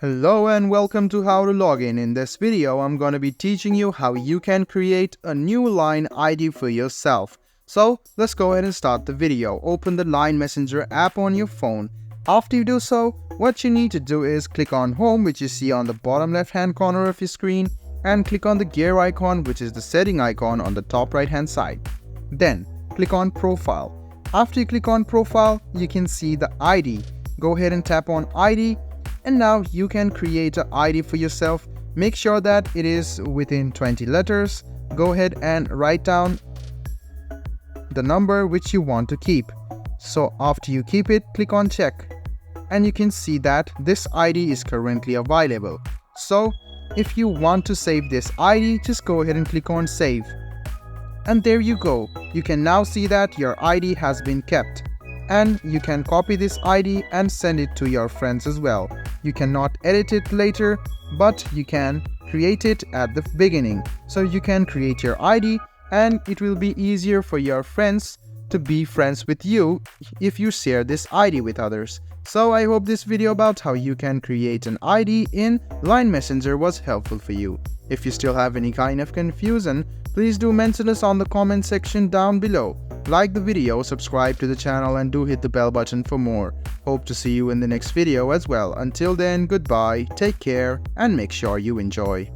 Hello and welcome to How to Login. In this video, I'm going to be teaching you how you can create a new Line ID for yourself. So let's go ahead and start the video. Open the Line Messenger app on your phone. After you do so, what you need to do is click on Home, which you see on the bottom left hand corner of your screen, and click on the gear icon, which is the setting icon on the top right hand side. Then click on Profile. After you click on Profile, you can see the ID. Go ahead and tap on ID. And now you can create an ID for yourself. Make sure that it is within 20 letters. Go ahead and write down the number which you want to keep. So after you keep it, click on check. And you can see that this ID is currently available. So if you want to save this ID, just go ahead and click on save. And there you go. You can now see that your ID has been kept. And you can copy this ID and send it to your friends as well. You cannot edit it later, but you can create it at the beginning. So you can create your ID and it will be easier for your friends to be friends with you if you share this ID with others. So I hope this video about how you can create an ID in Line Messenger was helpful for you. If you still have any kind of confusion, please do mention us on the comment section down below. Like the video, subscribe to the channel and do hit the bell button for more. Hope to see you in the next video as well. Until then, goodbye, take care and make sure you enjoy.